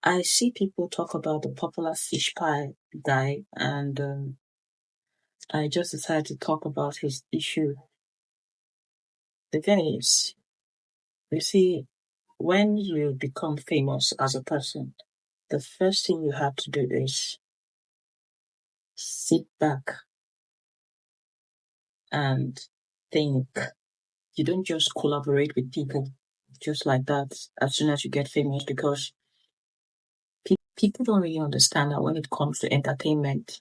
I see people talk about the popular Fishpie guy, and I just decided to talk about his issue. The thing is, you see, when you become famous as a person, the first thing you have to do is sit back and think. You don't just collaborate with people just like that as soon as you get famous, because people don't really understand that when it comes to entertainment,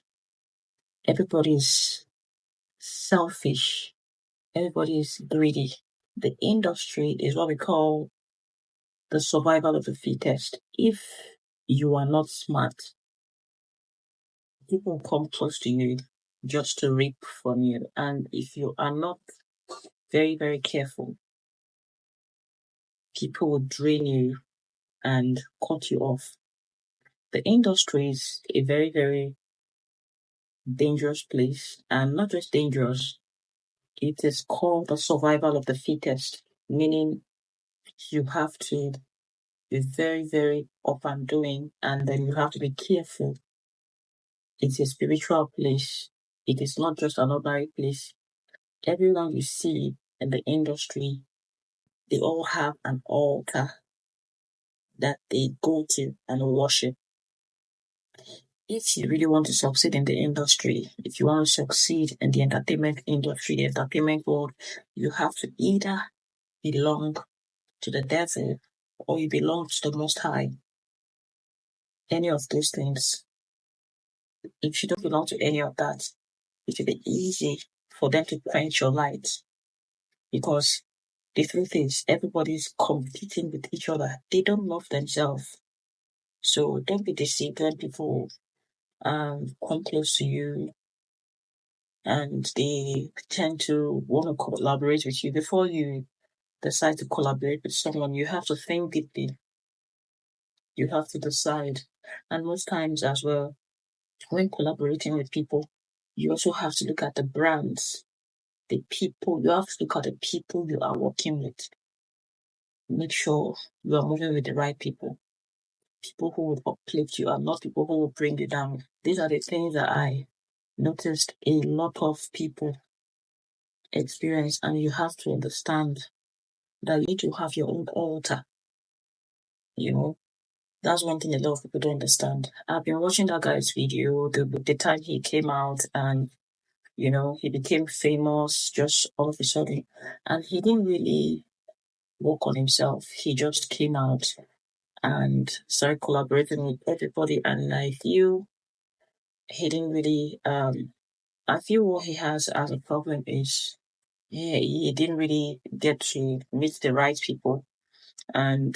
everybody's selfish, everybody's greedy. The industry is what we call the survival of the fittest. If you are not smart, people will come close to you just to reap from you. And if you are not very, very careful, people will drain you and cut you off. The industry is a very, very dangerous place, and not just dangerous, it is called the survival of the fittest, meaning you have to be very, very up and doing, and then you have to be careful. It's a spiritual place. It is not just an ordinary place. Everyone you see in the industry, they all have an altar that they go to and worship. If you really want to succeed in the industry, if you want to succeed in the entertainment industry, the entertainment world, you have to either belong to the devil or you belong to the Most High. Any of those things. If you don't belong to any of that, it will be easy for them to quench your light, because the truth is everybody's competing with each other. They don't love themselves. So don't be deceived when people come close to you and they tend to want to collaborate with you. Before you decide to collaborate with someone, you have to think deeply. You have to decide. And most times as well, when collaborating with people, you also have to look at the brands, the people. You have to look at the people you are working with. Make sure you are moving with the right people. People who will uplift you and not people who will bring you down. These are the things that I noticed a lot of people experience, and you have to understand that you need to have your own altar. You know, that's one thing a lot of people don't understand. I've been watching that guy's video the time he came out, and he became famous just all of a sudden, and he didn't really work on himself. He just came out and started collaborating with everybody, and I feel he didn't really I feel what he has as a problem is, yeah, he didn't really get to meet the right people, and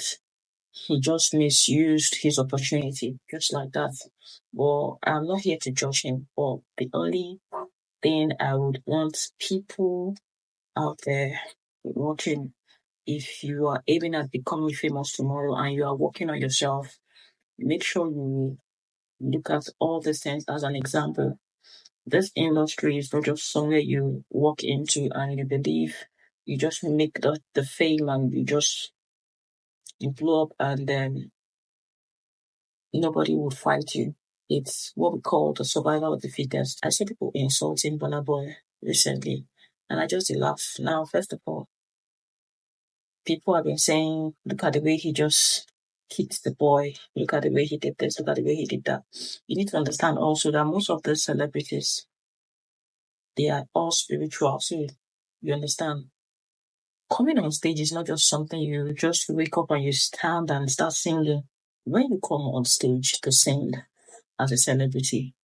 he just misused his opportunity just like that. Well, I'm not here to judge him, but the only thing I would want people out there watching, if you are aiming at becoming famous tomorrow and you are working on yourself, make sure you look at all these things as an example. This industry is not just somewhere you walk into and you believe you just make the fame and you blow up, and then nobody would fight you. It's what we call the survival of the fittest. I saw people insulting Burna Boy recently, and I just laugh. Now, first of all, people have been saying, look at the way he just hit the boy, look at the way he did this, look at the way he did that. You need to understand also that most of the celebrities, they are all spiritual. So you understand? Coming on stage is not just something you just wake up and you stand and start singing. When you come on stage to sing as a celebrity,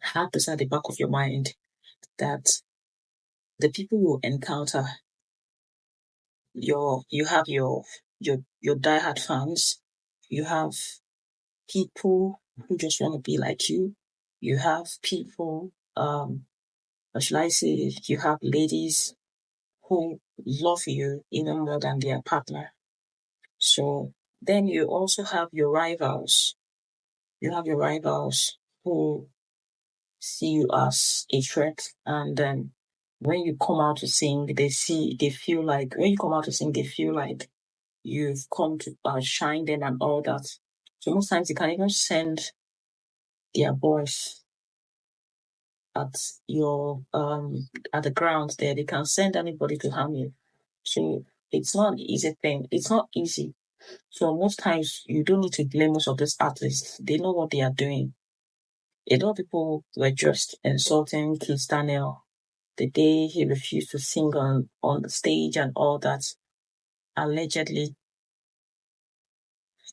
have this at the back of your mind that the people you encounter, you have your diehard fans, you have people who just want to be like you, you have people, what should I say, you have ladies who love you even more than their partner. So then you also have your rivals. You have your rivals who see you as a threat, and then when you come out to sing, they feel like when you come out to sing, they feel like you've come to outshine them and all that. So most times they can even send their boys at your at the ground there. They can send anybody to harm you. So it's not an easy thing. It's not easy. So most times you don't need to blame most of these artists. They know what they are doing. A lot of people were just insulting Kizdaniel the day he refused to sing on the stage and all that. Allegedly,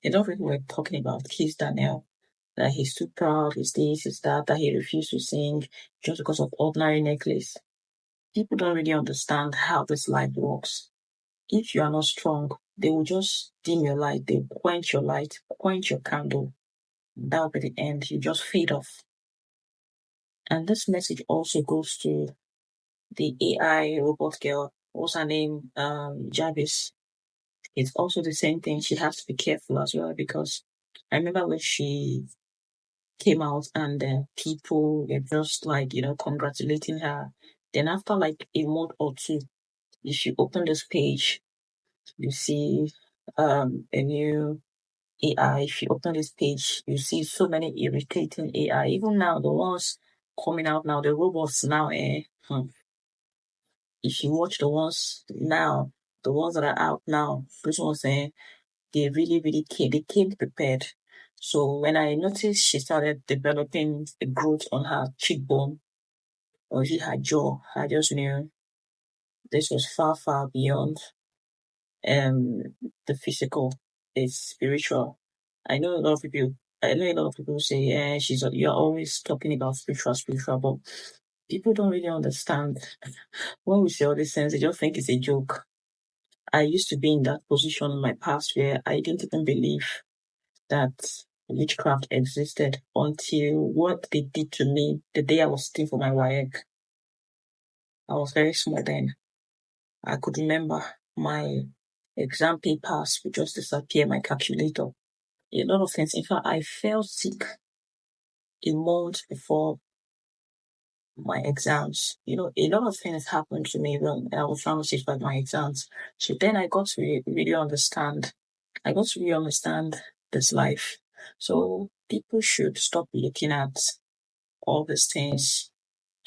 a lot of people were talking about Kizdaniel, that he's too proud, he's this, he's that he refused to sing just because of ordinary necklace. People don't really understand how this life works. If you are not strong, they will just dim your light, they quench your light, quench your candle. That will be the end. You just fade off. And this message also goes to the AI robot girl. What's her name? Jarvis. It's also the same thing. She has to be careful as well, because I remember when she came out and people were just like, congratulating her. Then after like a month or two, if you open this page, you see a new AI. If you open this page, you see so many irritating AI. Even now, the ones coming out now, the robots now, if you watch the ones now, the ones that are out now, those ones, they really, really came prepared. So when I noticed she started developing a growth on her cheekbone, or her jaw, I just knew this was far, far beyond the physical. It's spiritual. I know a lot of people say, yeah, you're always talking about spiritual, but people don't really understand. When we say all these things, they just think it's a joke. I used to be in that position in my past where I didn't even believe that witchcraft existed until what they did to me the day I was sitting for my WAEC. I was very small then. I could remember my exam papers would just disappear, my calculator. A lot of things. In fact, I fell sick a month before my exams. A lot of things happened to me when I was trying to sit for my exams. So then I got to really understand. I got to really understand this life. So people should stop looking at all these things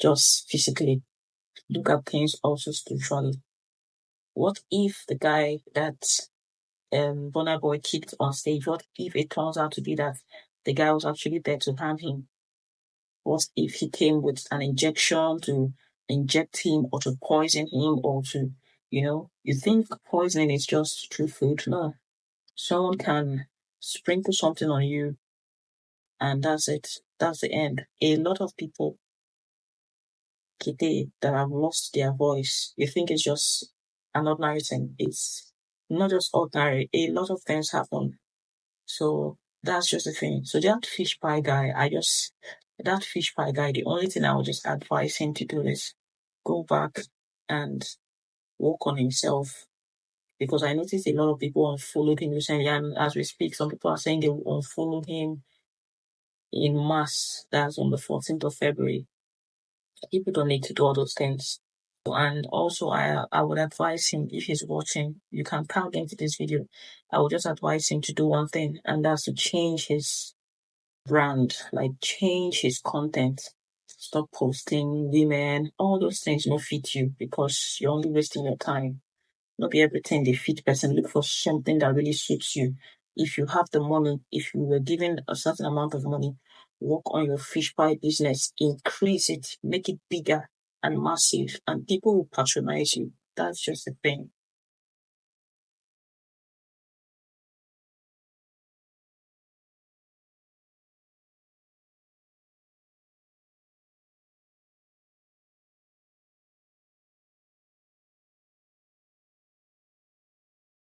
just physically. Look at things also spiritually. What if the guy that Burna Boy kicked on stage, what if it turns out to be that the guy was actually there to harm him? What if he came with an injection to inject him or to poison him or to, you think poisoning is just through food? No. Someone can sprinkle something on you and that's it. That's the end. A lot of people today that have lost their voice, you think it's just an ordinary thing. It's not just ordinary. A lot of things happen. So that's just the thing. So that Fishpie guy, the only thing I would just advise him to do is go back and work on himself. Because I noticed a lot of people unfollowed him recently, and as we speak, some people are saying they will unfollow him in mass. That's on the 14th of February. People don't need to do all those things. And also, I would advise him, if he's watching, you can tag into this video. I would just advise him to do one thing, and that's to change his brand, like change his content. Stop posting women, all those things don't fit you because you're only wasting your time. Not be everything they fit person. Look for something that really suits you. If you have the money, if you were given a certain amount of money, work on your fish pie business, increase it, make it bigger and massive, and people will patronize you. That's just the thing.